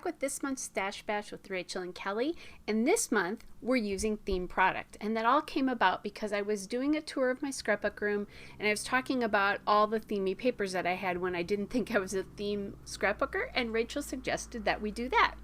back with this month's Stash Bash with Rachel and Kelly, and this month we're using theme product. And that all came about because I was doing a tour of my scrapbook room and I was talking about all the themey papers that I had when I didn't think I was a theme scrapbooker, and Rachel suggested that we do that.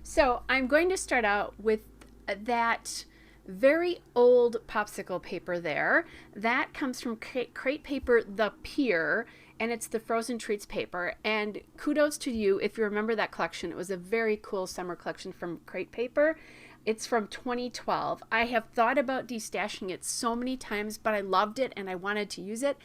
So I'm going to start out with that very old popsicle paper there. That comes from Crate Paper The Pier, and it's the Frozen Treats paper. And kudos to you if you remember that collection. It was a very cool summer collection from Crate Paper. It's from 2012. I have thought about destashing it so many times, but I loved it and I wanted to use it.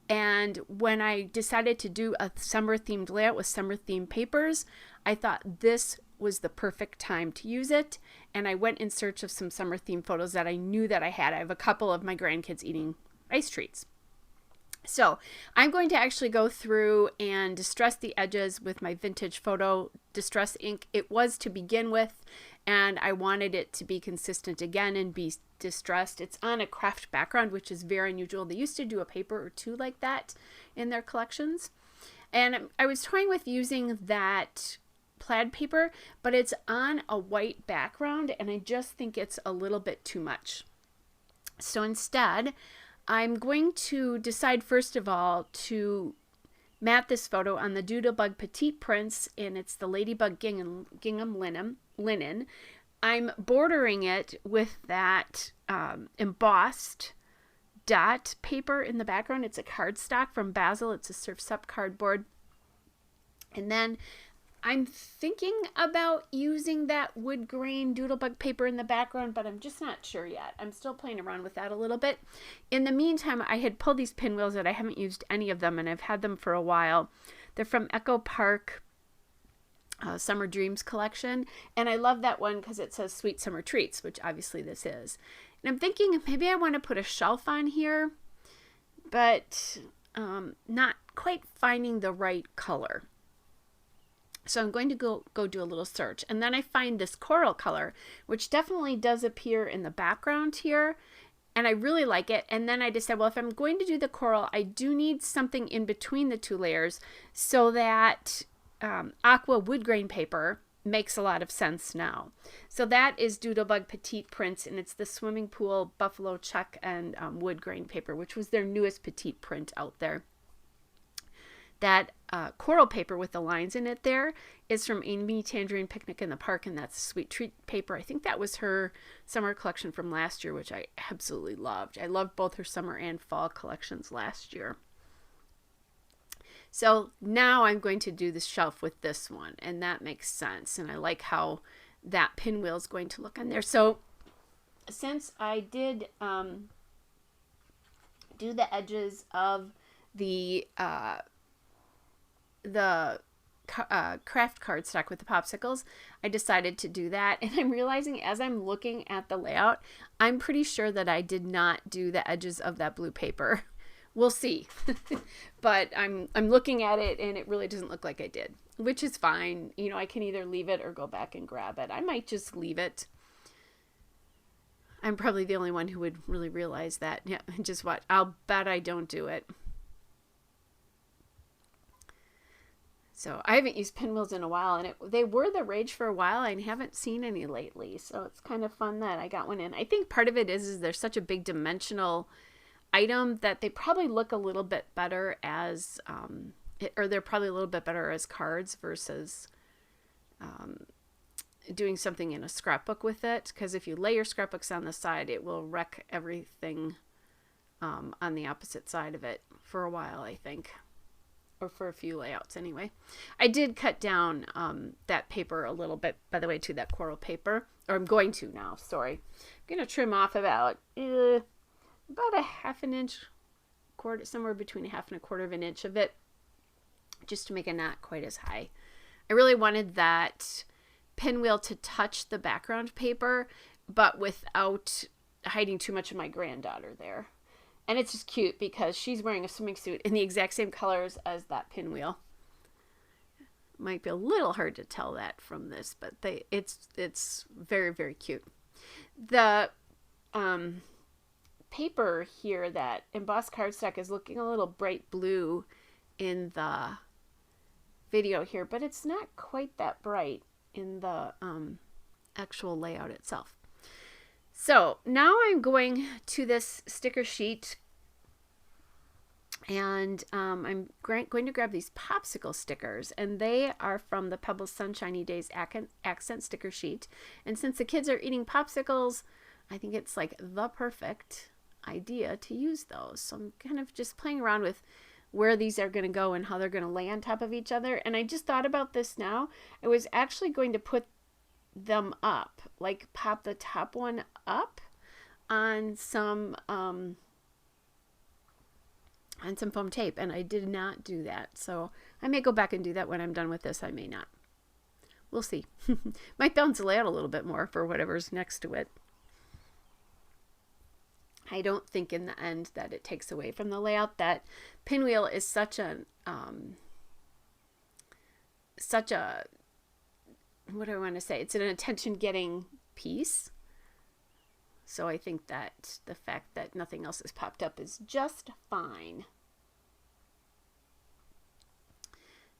And when I decided to do a summer themed layout with summer themed papers, I thought this was the perfect time to use it. And I went in search of some summer themed photos that I knew that I had. I have a couple of my grandkids eating ice treats. So I'm going to actually go through and distress the edges with my vintage photo distress ink. It was to begin with, and I wanted it to be consistent again and be distressed. It's on a craft background, which is very unusual. They used to do a paper or two like that in their collections. And I was toying with using that plaid paper, but it's on a white background and I just think it's a little bit too much. So instead, I'm going to decide first of all to mat this photo on the Doodlebug Petite Prints, and it's the Ladybug Gingham linen. I'm bordering it with that embossed dot paper in the background. It's a cardstock from Basil. It's a Surf's Up cardboard. And then I'm thinking about using that wood grain Doodlebug paper in the background, but I'm just not sure yet. I'm still playing around with that a little bit. In the meantime, I had pulled these pinwheels that I haven't used any of them, and I've had them for a while. They're from Echo Park Summer Dreams collection, and I love that one because it says Sweet Summer Treats, which obviously this is. And I'm thinking maybe I want to put a shelf on here, but not quite finding the right color. So I'm going to go do a little search. And then I find this coral color, which definitely does appear in the background here. And I really like it. And then I decided, well, if I'm going to do the coral, I do need something in between the two layers so that aqua wood grain paper makes a lot of sense now. So that is Doodlebug Petite Prints, and it's the swimming pool buffalo check and wood grain paper, which was their newest petite print out there. That coral paper with the lines in it there is from Amy Tangerine Picnic in the Park, and that's a Sweet Treat paper. I think that was her summer collection from last year, which I absolutely loved. I loved both her summer and fall collections last year. So now I'm going to do the shelf with this one, and that makes sense. And I like how that pinwheel is going to look on there. So since I did do the edges of the craft cardstock with the popsicles, I decided to do that. And I'm realizing as I'm looking at the layout, I'm pretty sure that I did not do the edges of that blue paper. We'll see. But I'm looking at it and it really doesn't look like I did, which is fine. You know, I can either leave it or go back and grab it. I might just leave it. I'm probably the only one who would really realize that. Yeah, just watch. I'll bet I don't do it. So I haven't used pinwheels in a while, and they were the rage for a while. I haven't seen any lately, so it's kind of fun that I got one in. I think part of it is they're such a big dimensional item that they probably look a little bit better as, or they're probably a little bit better as cards versus doing something in a scrapbook with it. Because if you lay your scrapbooks on the side, it will wreck everything on the opposite side of it for a while, I think. Or for a few layouts anyway. I did cut down that paper a little bit, by the way, to that coral paper. Or I'm going to now, sorry. I'm going to trim off about a half an inch, somewhere between a half and a quarter of an inch of it, just to make it not quite as high. I really wanted that pinwheel to touch the background paper, but without hiding too much of my granddaughter there. And it's just cute because she's wearing a swimming suit in the exact same colors as that pinwheel. Might be a little hard to tell that from this, but it's very, very cute. The paper here, that embossed cardstock, is looking a little bright blue in the video here, but it's not quite that bright in the actual layout itself. So now I'm going to this sticker sheet, and I'm going to grab these popsicle stickers, and they are from the Pebbles Sunshiny Days accent sticker sheet. And since the kids are eating popsicles, I think it's like the perfect idea to use those. So I'm kind of just playing around with where these are going to go and how they're going to lay on top of each other. And I just thought about this now. I was actually going to put them up, like pop the top one up on some foam tape, and I did not do that. So I may go back and do that when I'm done with this. I may not. We'll see. Might balance the layout a little bit more for whatever's next to it. I don't think in the end that it takes away from the layout. That pinwheel is such a what do I want to say? It's an attention-getting piece. So I think that the fact that nothing else has popped up is just fine.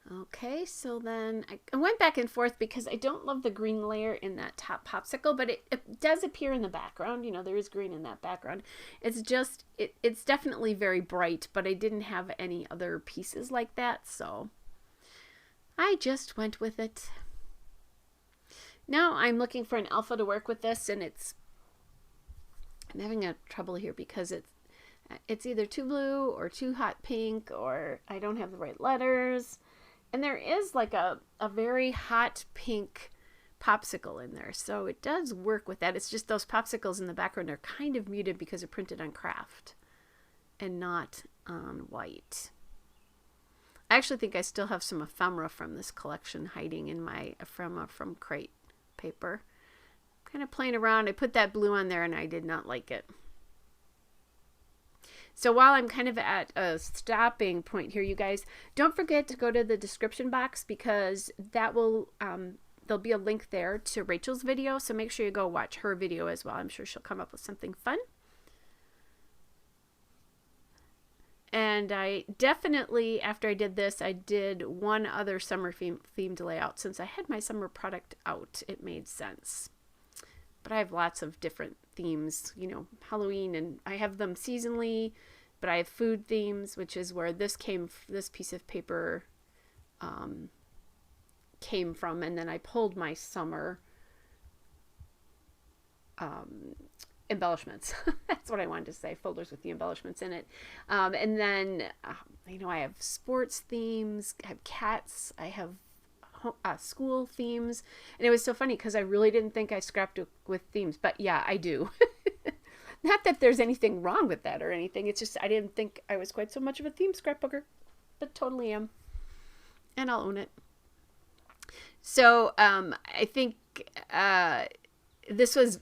Okay, so then I went back and forth because I don't love the green layer in that top popsicle, but it does appear in the background. You know, there is green in that background. It's just, it's definitely very bright, but I didn't have any other pieces like that, so I just went with it. Now I'm looking for an alpha to work with this, and I'm having a trouble here because it's either too blue or too hot pink, or I don't have the right letters. And there is like a very hot pink popsicle in there, so it does work with that. It's just those popsicles in the background are kind of muted because they're printed on craft and not on white. I actually think I still have some ephemera from this collection hiding in my ephemera from crate paper. Kind of playing around. I put that blue on there and I did not like it. So while I'm kind of at a stopping point here, you guys, don't forget to go to the description box, because that will there'll be a link there to Rachel's video, so make sure you go watch her video as well. I'm sure she'll come up with something fun. And I definitely, after I did this, I did one other summer themed layout. Since I had my summer product out, it made sense. But I have lots of different themes, you know, Halloween, and I have them seasonally, but I have food themes, which is where this piece of paper came from. And then I pulled my summer embellishments. That's what I wanted to say, folders with the embellishments in it. And then, you know, I have sports themes, I have cats, I have school themes. And it was so funny because I really didn't think I scrapped with themes, but yeah, I do. Not that there's anything wrong with that or anything. It's just I didn't think I was quite so much of a theme scrapbooker, but totally am. And I'll own it. So I think this was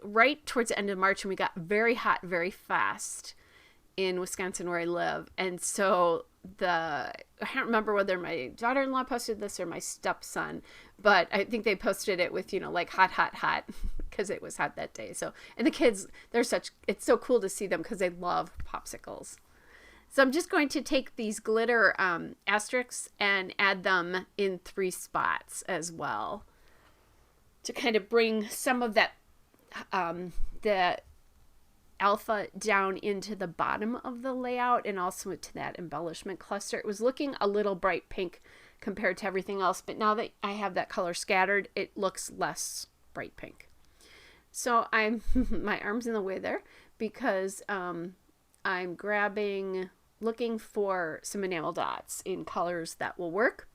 right towards the end of March, and we got very hot very fast in Wisconsin where I live. And so I can't remember whether my daughter-in-law posted this or my stepson, but I think they posted it with, you know, like hot, hot, hot, because it was hot that day. So, and the kids, it's so cool to see them because they love popsicles. So I'm just going to take these glitter asterisks and add them in 3 spots as well to kind of bring some of that the alpha down into the bottom of the layout and also to that embellishment cluster. It was looking a little bright pink compared to everything else, but now that I have that color scattered, it looks less bright pink. So my arm's in the way there because I'm looking for some enamel dots in colors that will work.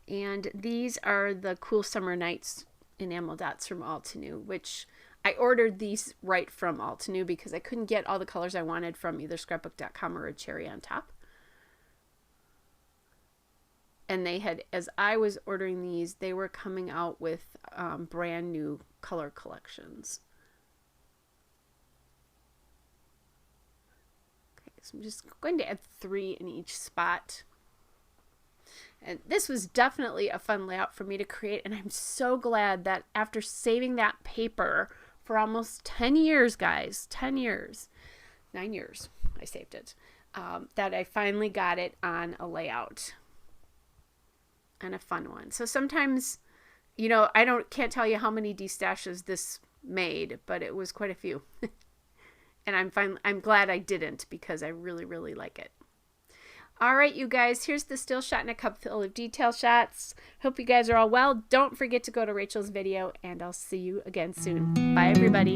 And these are the Cool Summer Nights enamel dots from Altenew, which I ordered these right from Altenew because I couldn't get all the colors I wanted from either scrapbook.com or a Cherry on Top. And they had, as I was ordering these, they were coming out with brand new color collections. Okay, so I'm just going to add 3 in each spot. And this was definitely a fun layout for me to create, and I'm so glad that after saving that paper for almost 10 years, guys, 10 years, 9 years, I saved it, that I finally got it on a layout. and a fun one. So sometimes, I can't tell you how many destashes this made, but it was quite a few. And I'm glad I didn't, because I really, really like it. All right, you guys, here's the still shot and a cup full of detail shots. Hope you guys are all well. Don't forget to go to Rachel's video, and I'll see you again soon. Bye, everybody.